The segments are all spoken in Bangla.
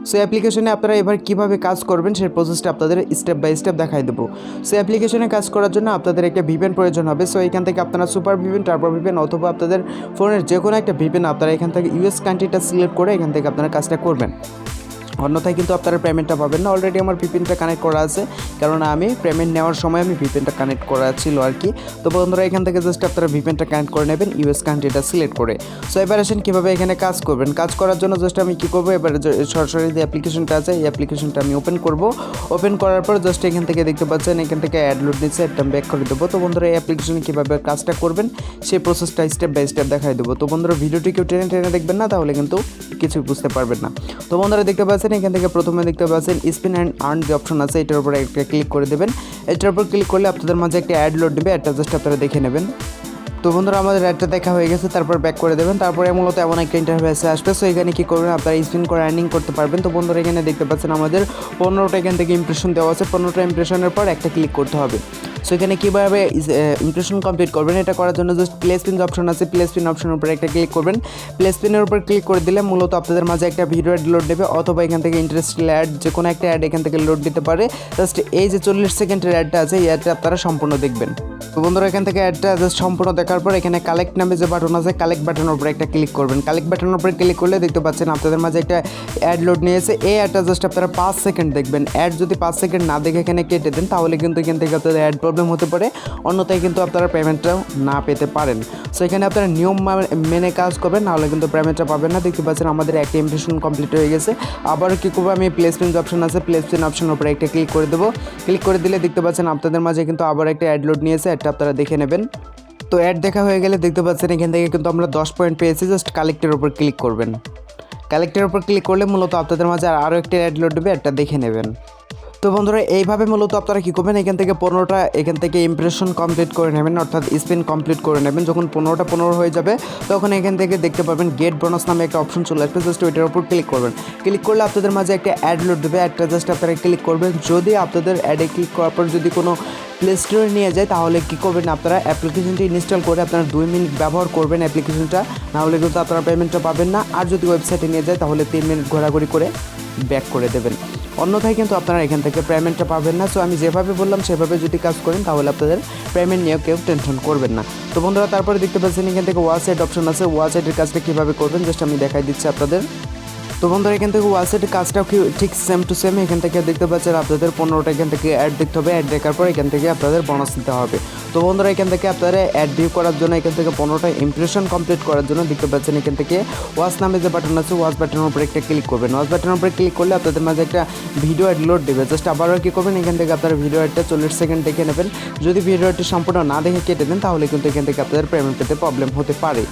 সো অ্যাপ্লিকেশনে আপনারা এবার কীভাবে কাজ করবেন সেই প্রসেসটা আপনাদের স্টেপ বাই স্টেপ দেখাই দেবো। সো অ্যাপ্লিকেশনে কাজ করার জন্য আপনাদের একটা ভিপিএন প্রয়োজন হবে। সো এখান থেকে আপনারা সুপার ভিপিএন, টার্বো ভিপিএন অথবা আপনাদের ফোনের যে কোনো একটা ভিপিএন আপনারা এখান থেকে ইউএস কান্ট্রিটা সিলেক্ট করে এখান থেকে আপনারা কাজটা করবেন। অন্যথায় কিন্তু আপনারা পেমেন্টটা পাবেন না। অলরেডি আমার ভিপিএনটা কানেক্ট করা আছে, কারণ আমি পেমেন্ট নেওয়ার সময় আমি ভিপিএনটা কানেক্ট করা ছিল আর কি। তো বন্ধুরা এখান থেকে জাস্ট আপনারা ভিপিএনটা কানেক্ট করে নেবেন ইউএস কান্ট্রিটা সিলেক্ট করে। সো এবার আসেন কীভাবে এখানে কাজ করবেন। কাজ করার জন্য জাস্ট আমি কী করবো, এবার সরাসরি যে অ্যাপ্লিকেশনটা আছে এই অ্যাপ্লিকেশনটা আমি ওপেন করব। ওপেন করার পর জাস্ট এখান থেকে দেখতে পাচ্ছেন এখান থেকে অ্যাড লোড দিচ্ছে, একটা ব্যাক করে দেবো। তো বন্ধুরা এই অ্যাপ্লিকেশনে কীভাবে কাজটা করবেন সেই প্রসেসটা স্টেপ বাই স্টেপ দেখাই দেবো। তো বন্ধুরা ভিডিওটি কেউ টেনে টেনে দেখবেন না, তাহলে কিন্তু কিছুই বুঝতে পারবেন না। তো বন্ধুরা দেখতে পাচ্ছেন এখান থেকে প্রথমে দেখতে পাচ্ছেন স্পিন অ্যান্ড আর্ন যে অপশন আছে এটার উপর একটা ক্লিক করে দেবেন। এটার উপর ক্লিক করলে আপনাদের মাঝে একটা অ্যাড লোড দেবে, অ্যাডটা জাস্ট আপনারা দেখে নেবেন। তো বন্ধুরা আমাদের অ্যাডটা দেখা হয়ে গেছে, তারপর ব্যাক করে দেবেন। তারপরে মূলত এমন একটা ইন্টারফেসে আসবে। সো এখানে কী করবেন, আপনারা স্পিন করে আর্নিং করতে পারবেন। তো বন্ধুরা এখানে দেখতে পাচ্ছেন আমাদের 15টা এখান থেকে ইমপ্রেশন দেওয়া আছে। 15টা ইমপ্রেশনের পর একটা ক্লিক করতে হবে। সো এখানে কীভাবে ইমপ্রেশন কমপ্লিট করবেন, এটা করার জন্য জাস্ট প্লে স্পিন অপশন আছে, প্লে স্পিন অপশনের উপর একটা ক্লিক করবেন। প্লে স্পিনের উপর ক্লিক করে দিলে মূলত আপনাদের মাঝে একটা ভিডিও অ্যাড লোড দেবে, অথবা এখান থেকে ইন্টারেস্টেড অ্যাড যে কোনো একটা অ্যাড এখান থেকে লোড দিতে পারে। জাস্ট এই যে 40 সেকেন্ডের অ্যাডটা আছে এই অ্যাডটা আপনারা সম্পূর্ণ দেখবেন। তো বন্ধুরা এখান থেকে অ্যাডটা জাস্ট সম্পূর্ণ দেখার পর এখানে কালেক্ট নামে যে বাটন আছে কালেক্ট বাটনের উপর একটা ক্লিক করবেন। কালেক্ট বাটনের উপর ক্লিক করলে দেখতে পাচ্ছেন আপনাদের মাঝে একটা অ্যাড লোড নিয়েছে। এই অ্যাডটা জাস্ট আপনারা 5 সেকেন্ড দেখবেন। অ্যাড যদি 5 সেকেন্ড না দেখে এখানে কেটে দেন তাহলে কিন্তু এখান থেকে আপনাদের অ্যাড প্রবলেম হতে পারে, অন্যথায় কিন্তু আপনারা পেমেন্টটাও না পেতে পারেন। সো এখানে আপনারা নিয়ম মেনে কাজ করবেন, নাহলে কিন্তু পেমেন্টটা পাবেন না। দেখতে পাচ্ছেন আমাদের একটা ইমপ্রেশন কমপ্লিট হয়ে গেছে। আবার কী করবো, আমি প্লেসমেন্ট অপশন আছে প্লেসমেন্ট অপশনের উপরে একটা ক্লিক করে দেবো। ক্লিক করে দিলে দেখতে পাচ্ছেন আপনাদের মাঝে কিন্তু আবার একটা অ্যাড লোড নিয়েছে, অ্যাডটা আপনারা দেখে নেবেন। তো অ্যাড দেখা হয়ে গেলে দেখতে পাচ্ছেন এখান থেকে কিন্তু আমরা 10 পয়েন্ট পেয়েছি। জাস্ট কালেক্টের উপর ক্লিক করবেন। কালেক্টের উপর ক্লিক করলে মূলত আপনাদের মাঝে আরও একটা অ্যাড লোড দেবে, অ্যাডটা দেখে নেবেন। তো বন্ধুরা এইভাবে মূলত আপনারা কী করবেন, এখান থেকে 15টা এখান থেকে ইমপ্রেশন কমপ্লিট করে নেবেন, অর্থাৎ স্পিন কমপ্লিট করে নেবেন। যখন 15টা 15 হয়ে যাবে তখন এখান থেকে দেখতে পাবেন গেট বোনাস নামে একটা অপশন চলে আসবে। জাস্ট ওইটার উপর ক্লিক করবেন। ক্লিক করলে আপনাদের মাঝে একটা অ্যাড লোড দেবে, অ্যাডটা জাস্ট আপনারা ক্লিক করবেন। যদি আপনাদের অ্যাডে ক্লিক করার পর যদি কোনো প্লে স্টোরে নিয়ে যায় তাহলে কী করবেন, আপনারা অ্যাপ্লিকেশনটি ইনস্টল করে আপনারা 2 মিনিট ব্যবহার করবেন অ্যাপ্লিকেশনটা, নাহলে কিন্তু আপনারা পেমেন্টটা পাবেন না। আর যদি ওয়েবসাইটে নিয়ে যায় তাহলে 3 মিনিট ঘোরাঘুরি করে ব্যাক করে দেবেন, অন্যথায় কিন্তু আপনারা এখান থেকে পেমেন্টটা পাবেন না। সো আমি যেভাবে বললাম সেভাবে যদি কাজ করেন তাহলে আপনাদের পেমেন্ট নিয়েও কেউ টেনশন করবেন না। তো বন্ধুরা তারপরে দেখতে পাচ্ছেন এখান থেকে ওয়াচসাইট অপশন আছে, ওয়াচসাইটের কাজটা কীভাবে করবেন জাস্ট আমি দেখাই দিচ্ছি আপনাদের। তো বন্ধুরা এখান থেকে ওয়াচসাইটের কাজটাও ঠিক সেম টু সেম। এখান থেকে দেখতে পাচ্ছেন আপনাদের 15টা এখান থেকে অ্যাড দেখতে হবে, অ্যাড দেখার পর এখান থেকে আপনাদের বোনাস দিতে হবে। তো বন্ধুরা এখান থেকে আপনারা অ্যাড ভিউ করার জন্য এখান থেকে 15টা ইমপ্রেশন কমপ্লিট করার জন্য দেখতে পাচ্ছেন এখান থেকে ওয়াচ নামে যে বাটন আছে ওয়াচ বাটনের উপরে একটা ক্লিক করবেন। ওয়াচ বাটনের উপরে ক্লিক করলে আপনাদের মাঝে একটা ভিডিও অ্যাড লোড দেবে। জাস্ট আবারও কী করবেন, এখান থেকে আপনারা ভিডিও অ্যাডটা 40 সেকেন্ড দেখে নেবেন। যদি ভিডিওটি সম্পূর্ণ না দেখে কেটে দেন তাহলে কিন্তু এখান থেকে আপনাদের পেমেন্ট পেতে প্রবলেম হতে পারে।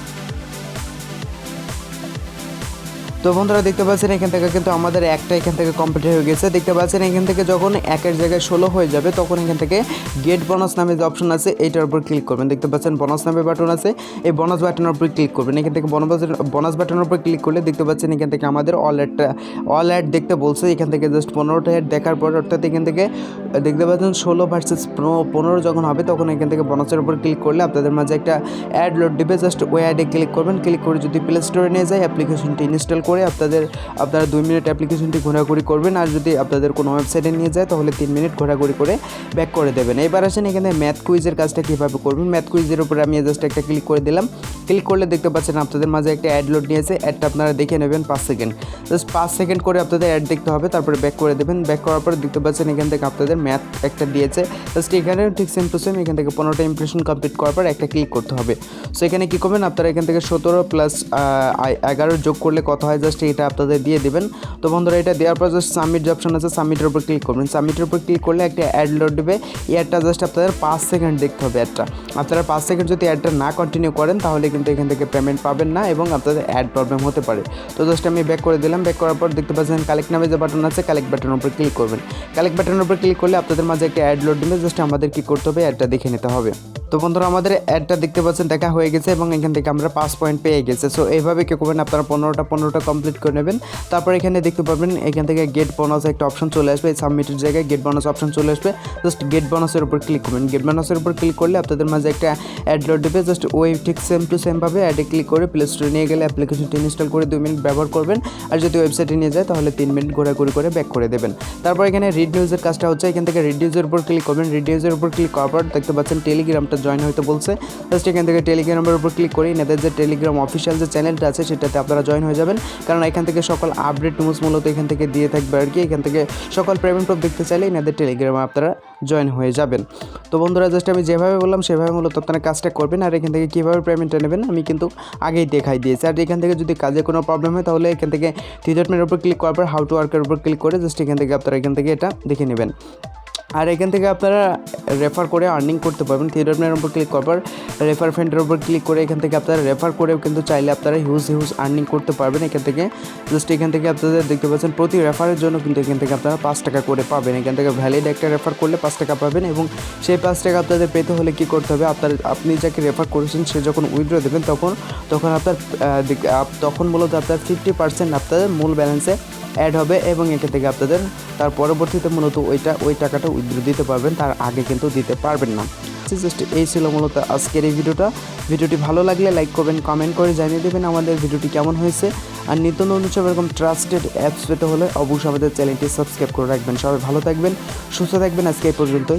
তো বন্ধুরা দেখতে পাচ্ছেন এখান থেকে কিন্তু আমাদের একটা এখান থেকে কমপ্লিট হয়ে গেছে। দেখতে পাচ্ছেন এখান থেকে যখন একের জায়গায় 16 হয়ে যাবে তখন এখান থেকে গেট বোনাস নামে যে অপশন আছে এইটার উপর ক্লিক করবেন। দেখতে পাচ্ছেন বোনাস নামে বাটন আছে, এই বোনাস বাটনের উপর ক্লিক করবেন। এখান থেকে বোনাস বাটনের উপর ক্লিক করলে দেখতে পাচ্ছেন এখান থেকে আমাদের অল অ্যাড দেখতে বলছে। এখান থেকে জাস্ট 15টা অ্যাড দেখার পর অর্থাৎ এখান থেকে দেখতে পাচ্ছেন 16 ভার্সেস 15 যখন হবে তখন এখান থেকে বোনাসের উপর ক্লিক করলে আপনাদের মাঝে একটা অ্যাড লোড দেবে। জাস্ট ওই অ্যাডে ক্লিক করবেন। ক্লিক করে যদি প্লে স্টোরে নিয়ে যায় অ্যাপ্লিকেশনটি ইনস্টল করে আপনারা 2 মিনিট অ্যাপ্লিকেশনটি ঘোরাঘুরি করবেন। আর যদি আপনাদের কোনো ওয়েবসাইটে নিয়ে যায় তাহলে 3 মিনিট ঘোরাঘুরি করে ব্যাক করে দেবেন। এবার আসেন এখানে ম্যাথ কুইজের কাজটা কীভাবে করবেন। ম্যাথ কুইজের উপরে আমি জাস্ট একটা ক্লিক করে দিলাম। ক্লিক করলে দেখতে পাচ্ছেন আপনাদের মাঝে একটা অ্যাড লোড নিয়েছে, অ্যাডটা আপনারা দেখে নেবেন 5 সেকেন্ড। জাস্ট 5 সেকেন্ড করে আপনাদের অ্যাড দেখতে হবে, তারপরে ব্যাক করে দেবেন। ব্যাক করার পরে দেখতে পাচ্ছেন এখান থেকে আপনাদের ম্যাথ একটা দিয়েছে। জাস্ট এখানে ঠিক সেম টু সেম এখান থেকে 15টা ইমপ্রেশন কমপ্লিট করার পর একটা ক্লিক করতে হবে। সো এখানে কী করবেন, আপনারা এখান থেকে 17 প্লাস 11 যোগ করলে কত হয় জাস্ট এটা আপনাদের দিয়ে দেবেন। তো বন্ধুরা এটা দেওয়ার পর জাস্ট সাবমিট যে অপশন আছে সাবমিটের উপর ক্লিক করবেন। সাবমিটের উপর ক্লিক করলে একটা অ্যাড লোড দেবে। এই অ্যাডটা জাস্ট আপনাদের 5 সেকেন্ড দেখতে হবে। অ্যাডটা আপনারা 5 সেকেন্ড যদি অ্যাডটা না কন্টিনিউ করেন তাহলে কিন্তু এখান থেকে পেমেন্ট পাবেন না এবং আপনাদের অ্যাড প্রবলেম হতে পারে। তো জাস্ট আমি ব্যাক করে দিলাম। ব্যাক করার পর দেখতে পাচ্ছেন কালেক্ট নামে যে বাটন আছে কালেক্ট বাটনের উপর ক্লিক করবেন। কালেক্ট বাটনের উপর ক্লিক করলে আপনাদের মাঝে একটা অ্যাড লোড দেবে। জাস্ট আমাদের কী করতে হবে, অ্যাডটা দেখে নিতে হবে। তো বন্ধুরা আমাদের অ্যাডটা দেখতে পাচ্ছেন দেখা হয়ে গেছে এবং এখান থেকে আমরা 5 পয়েন্ট পেয়ে গেছে। সো এইভাবে কী করবেন, আপনারা 15টা কমপ্লিট করে নেবেন। তারপর এখানে দেখতে পাবেন এখান থেকে গেট বোনাস একটা অপশন চলে আসবে, এই সাবমিটের জায়গায় গেট বোনাস অপশন চলে আসবে। জাস্ট গেট বোনাসের উপর ক্লিক করবেন। গেট বোনাসের উপর ক্লিক করলে আপনাদের মাঝে একটা অ্যাড লোড দেবে। জাস্ট ওই ঠিক সেম টু সেমভাবে অ্যাডে ক্লিক করে প্লে স্টোরে নিয়ে গেলে অ্যাপ্লিকেশনটি ইনস্টল করে 2 মিনিট ব্যবহার করবেন। আর যদি ওয়েবসাইটে নিয়ে যায় তাহলে 3 মিনিট ঘোরাঘুরি করে ব্যাক করে দেবেন। তারপর এখানে রিড নিউজের কাজটা হচ্ছে, এখান থেকে রিড নিউজের উপর ক্লিক করবেন। রিড নিউজের উপর ক্লিক করার পর দেখতে পাচ্ছেন টেলিগ্রামটা জয়েন হতে বলছে। জাস্ট এখান থেকে টেলিগ্রামের উপর ক্লিক করে এনাদের যে টেলিগ্রাম অফিসিয়াল যে চ্যানেলটা আছে সেটাতে আপনারা জয়েন হয়ে যাবেন, কারণ এখান থেকে সকল আপডেট নিউজ মূলত এখান থেকে দিয়ে থাকবে আর কি। এখান থেকে সকল পেমেন্ট প্রুফ দেখতে চাইলে এনাদের টেলিগ্রামে আপনারা জয়েন হয়ে যাবেন। তো বন্ধুরা জাস্ট আমি যেভাবে বললাম সেভাবে মূলত আপনারা কাজটা করবেন। আর এখান থেকে কীভাবে পেমেন্টটা নেবেন আমি কিন্তু আগেই দেখাই দিয়েছি। আর এখান থেকে যদি কাজে কোনো প্রবলেম হয় তাহলে এখান থেকে থ্রি ডট মেনুর উপর ক্লিক করার পর হাউ টু ওয়ার্কের উপর ক্লিক করে জাস্ট এখান থেকে আপনারা এখান থেকে এটা দেখে নেবেন। আর এখান থেকে আপনারা রেফার করে আর্নিং করতে পারবেন। থ্রি ডট মেনুর উপর ক্লিক করার পর রেফার ফ্রেন্ডের উপর ক্লিক করে এখান থেকে আপনারা রেফার করেও কিন্তু চাইলে আপনারা হিউজ আর্নিং করতে পারবেন এখান থেকে। জাস্ট এখান থেকে আপনাদের দেখতে পাচ্ছেন প্রতি রেফারের জন্য কিন্তু এখান থেকে আপনারা 5 টাকা করে পাবেন। এখান থেকে ভ্যালিড একটা রেফার করলে 5 টাকা পাবেন এবং সেই 5 টাকা আপনাদের পেতে হলে কী করতে হবে, আপনি যাকে রেফার করেছেন সে যখন উইথড্র দেবেন তখন মূলত আপনার 50% আপনাদের মূল ব্যালেন্সে অ্যাড হবে এবং এখান থেকে আপনাদের তার পরবর্তীতে মূলত ওই টাকাটা উইথড্র দিতে পারবেন, তার আগে কিন্তু দিতে পারবেন না। জাস্ট এই ছিল মূলত আজকের এই ভিডিওটি ভালো লাগলে লাইক করবেন, কমেন্ট করে জানিয়ে দেবেন আমাদের ভিডিওটি কেমন হয়েছে। আর নিত্য নতুন সব এরকম ট্রাস্টেড অ্যাপস পেতে হলে অবশ্যই আমাদের চ্যানেলটি সাবস্ক্রাইব করে রাখবেন। সবাই ভালো থাকবেন, সুস্থ থাকবেন। আজকে এই পর্যন্তই।